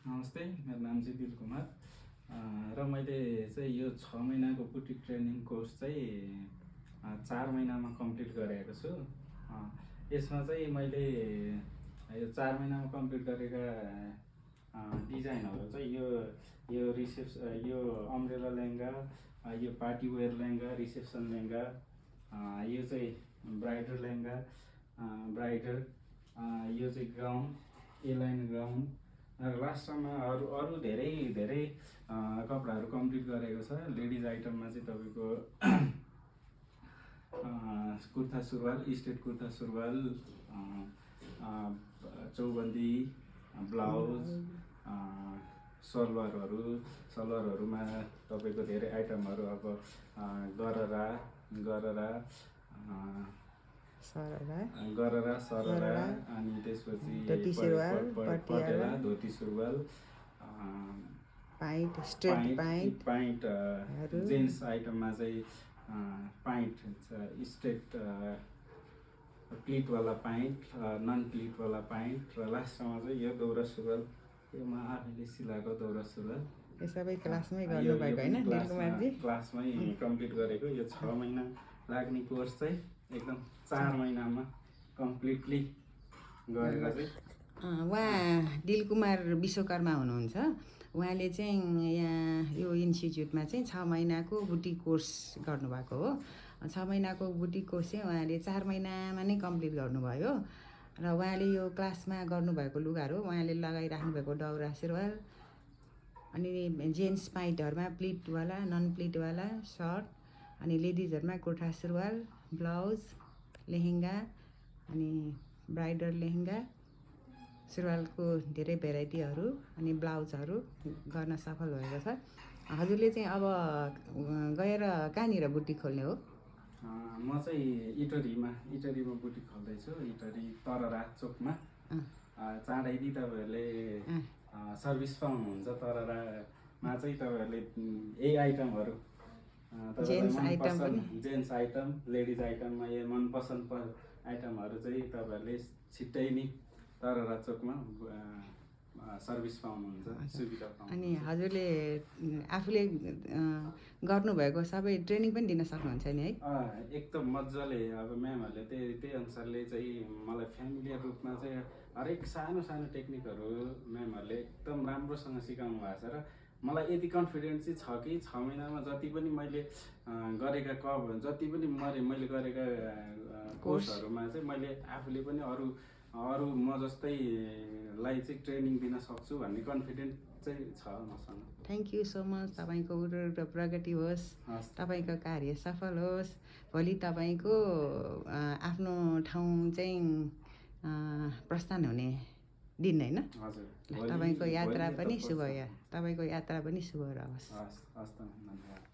नमस्ते, मेरो नाम चाहिँ दिल कुमार र मैले चाहिँ यो 6 महिनाको बुटिक ट्रेनिङ कोर्स चाहिँ 4 महिनामा कम्प्लिट गरेको छु। यसमा चाहिँ मैले यो 4 महिनामा कम्प्लिट गरेका डिजाइनहरू चाहिँ यो अम्ब्रेला लेहेङ्गा, यो party wear lehenga, reception lehenga, यो चाहिँ ब्राइडल लेहेङ्गा, ब्राइडल, यो चाहिँ गाउन, एलाइन गाउन, लास्टमा अरू धेरै कपडाहरू कम्प्लिट गरेको छ। लेडिज आइटममा चाहिँ तपाईँको कुर्ता सुरुवाल, स्ट्रेट कुर्ता सुरुवाल, चौबन्दी, ब्लाउज, सलवारहरूमा तपाईँको धेरै आइटमहरू अब गररा, सररा, अनि त्यसपछि पटेला, धोती सुरुवाल, पाइन्ट, जेन्ट्स आइटममा चाहिँ पाइन्ट, स्ट्रेट प्लिटवाला पाइन्ट, नन प्लिटवाला पाइन्ट, र लास्टमा चाहिँ यो दौरा सुरुवाल, यो म आफैले सिलाएको दौरा सुरुवाल। यो सबै क्लासमै गर्नुभएको होइन दिलकुमारजी? क्लासमै कम्प्लिट गरेको। यो 6 महिना लाग्ने कोर्स चाहिँ एकदम 4 महिनामा कम्प्लिटली गरेर चाहिँ उहाँ दिलकुमार विश्वकर्मा हुनुहुन्छ। उहाँले चाहिँ यहाँ यो इन्स्टिच्युटमा चाहिँ 6 महिनाको बुटिक कोर्स गर्नुभएको हो। 6 महिनाको बुटिक कोर्स चाहिँ उहाँले 4 महिनामा नै कम्प्लिट गर्नुभयो। र उहाँले यो क्लासमा गर्नुभएको लुगाहरू उहाँले लगाइराख्नु भएको दौरा सुरुवाल, अनि जेन्ट्स पाइन्टहरूमा प्लिटवाला, नन प्लिटवाला सर्ट, अनि लेडिजहरूमा कुर्ता सुरुवाल, ब्लाउज, लेहेङ्गा, अनि ब्राइडल लेहेङ्गा, सुरुवालको धेरै भेराइटीहरू, अनि ब्लाउजहरू गर्न सफल भएको छ। हजुरले चाहिँ अब गएर कहाँनिर बुटिक खोल्ने हो? म चाहिँ इटरीमा बुटिक खोल्दैछु। इटरी तररा चोकमा। चाँडै तपाईँहरूले सर्भिस पाउनुहुन्छ। तररामा चाहिँ तपाईँहरूले यही आइटमहरू, जेन्ट्स आइटम, लेडिज आइटममा यो मनपसन्द आइटमहरू चाहिँ तपाईँहरूले छिट्टै नै तररा चोकमा सर्भिस पाउनुहुन्छ, सुविधा पाउनुहुन्छ। अनि हजुरले आफूले गर्नुभएको सबै ट्रेनिङ पनि दिन सक्नुहुन्छ नि है? एकदम मजाले। अब म्यामहरूले त्यही अनुसारले चाहिँ मलाई फ्यामिलियर रूपमा चाहिँ हरेक सानो टेक्निकहरू म्यामहरूले एकदम राम्रोसँग सिकाउनु भएको छ। र मलाई यति कन्फिडेन्स चाहिँ छ कि 6 महिनामा जति पनि मैले गरेका मैले गरेका कोर्सहरूमा चाहिँ मैले आफूले पनि अरू म जस्तैलाई चाहिँ ट्रेनिङ दिन सक्छु भन्ने कन्फिडेन्ट चाहिँ छ मसँग। Thank you so much. तपाईँको उज्जवल प्रगति होस्, तपाईँको कार्य सफल होस्। भोलि तपाईँको आफ्नो ठाउँ चाहिँ प्रस्थान हुने दिन होइन? हजुर। तपाईँको यात्रा पनि शुभ रहोस्। हस्, धन्यवाद।